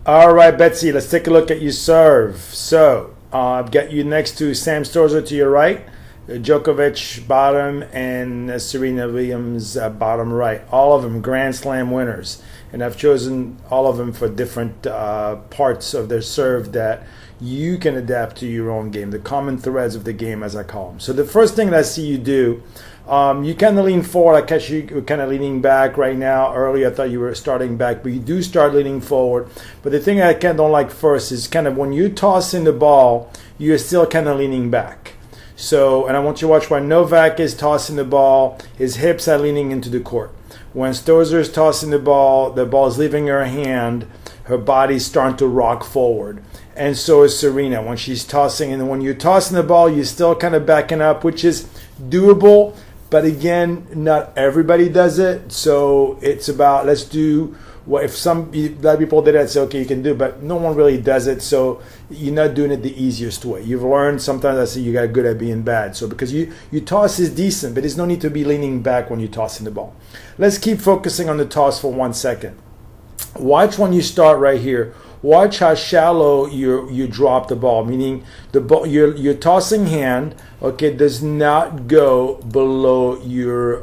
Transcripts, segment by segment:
All right, Betsy, let's take a look at your serve. So, I've got you next to Sam Stosur to your right, Djokovic bottom, and Serena Williams bottom right. All of them Grand Slam winners. And I've chosen all of them for different parts of their serve that you can adapt to your own game, the common threads of the game, as I call them. So the first thing that I see you do, you kind of lean forward. I catch you kind of leaning back right now. Earlier I thought you were starting back, but you do start leaning forward. But the thing I kind of don't like first is kind of when you toss in the ball, you're still kind of leaning back. So, and I want you to watch when Novak is tossing the ball, his hips are leaning into the court. When Stosur is tossing the ball is leaving her hand, her body's starting to rock forward. And so is Serena when she's tossing. And when you're tossing the ball, you're still kind of backing up, which is doable. But again, not everybody does it. So it's about, let's do what if a lot of people did that, say, okay, you can do it, but no one really does it. So you're not doing it the easiest way. You've learned sometimes I say you got good at being bad. So because you toss is decent, but there's no need to be leaning back when you're tossing the ball. Let's keep focusing on the toss for 1 second. Watch when you start right here. Watch how shallow you drop the ball, meaning the ball your tossing hand, okay, does not go below your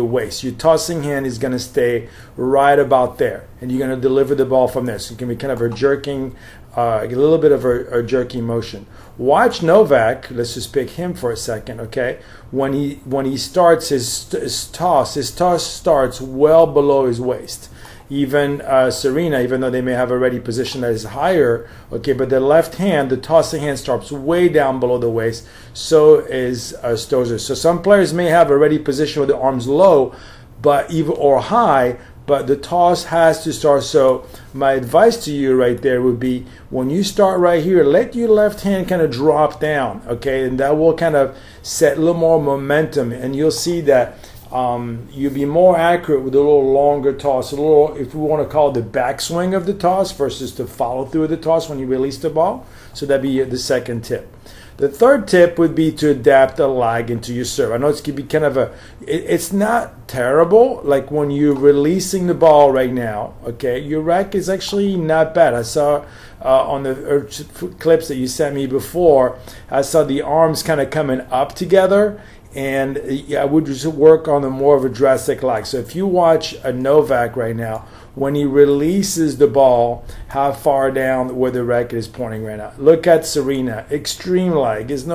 waist. Your tossing hand is going to stay right about there, and you're going to deliver the ball from there. So it can be kind of a jerking, a little bit of a jerking motion. Watch Novak. Let's just pick him for a second, okay? When he starts his toss starts well below his waist. Even Serena, even though they may have a ready position that is higher, okay, but the left hand, the tossing hand starts way down below the waist. So is Stosur. So some players may have a ready position with the arms low, or high, but the toss has to start. So my advice to you right there would be when you start right here, let your left hand kind of drop down, okay, and that will kind of set a little more momentum, and you'll see that. You'll be more accurate with a little longer toss, a little, if we want to call it the backswing of the toss versus the follow through of the toss when you release the ball. So that'd be the second tip. The third tip would be to adapt a lag into your serve. I know it's going to be kind of it's not terrible. Like when you're releasing the ball right now, okay, your rack is actually not bad. I saw on the clips that you sent me before, I saw the arms kind of coming up together. And I would just work on a more of a drastic lag. So if you watch a Novak right now, when he releases the ball, how far down where the racket is pointing right now. Look at Serena, extreme lag. There's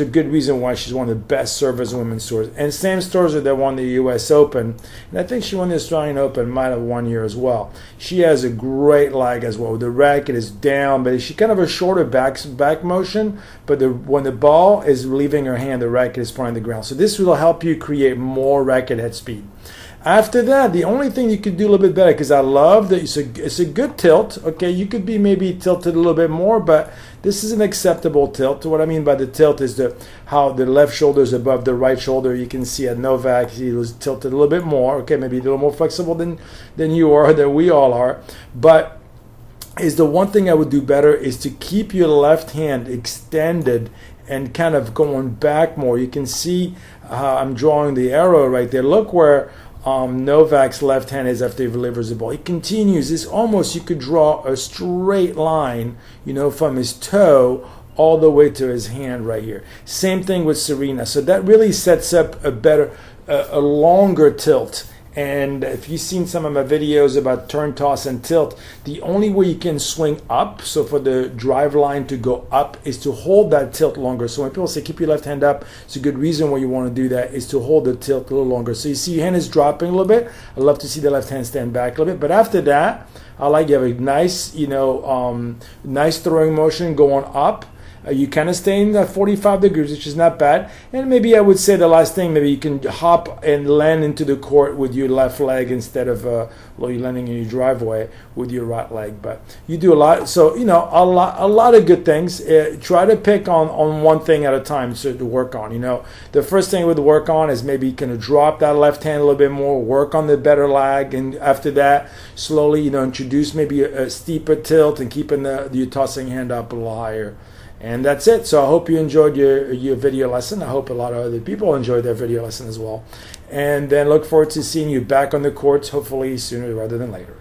a good reason why she's one of the best servers in women's tours. And Sam Stosur that won the U.S. Open, and I think she won the Australian Open, might have 1 year as well. She has a great lag as well. The racket is down, but she kind of a shorter back motion. But when the ball is leaving her hand, the racket is pointing the ground. So this will help you create more racket head speed. After that, the only thing you could do a little bit better, because I love that it's a good tilt. Okay, you could be maybe tilted a little bit more, but this is an acceptable tilt. What I mean by the tilt is how the left shoulder is above the right shoulder. You can see at Novak, he was tilted a little bit more. Okay, maybe a little more flexible than you are, than we all are. But is the one thing I would do better is to keep your left hand extended and kind of going back more. You can see how I'm drawing the arrow right there. Look where Novak's left hand is after he delivers the ball. He continues. It's almost, you could draw a straight line, from his toe all the way to his hand right here. Same thing with Serena. So that really sets up a longer tilt. And if you've seen some of my videos about turn, toss, and tilt, the only way you can swing up, so for the drive line to go up, is to hold that tilt longer. So when people say keep your left hand up, it's a good reason why you want to do that, is to hold the tilt a little longer. So you see your hand is dropping a little bit. I love to see the left hand stand back a little bit. But after that, I like you have a nice, nice throwing motion going up. You kind of stay in 45 degrees, which is not bad. And maybe I would say the last thing, maybe you can hop and land into the court with your left leg instead of you're landing in your driveway with your right leg. But you do a lot. So, a lot of good things. Try to pick on one thing at a time to work on. The first thing with work on is maybe you can drop that left hand a little bit more, work on the better lag. And after that, slowly, introduce maybe a steeper tilt and keeping your tossing hand up a little higher. And that's it. So I hope you enjoyed your video lesson. I hope a lot of other people enjoyed their video lesson as well. And then look forward to seeing you back on the courts, hopefully sooner rather than later.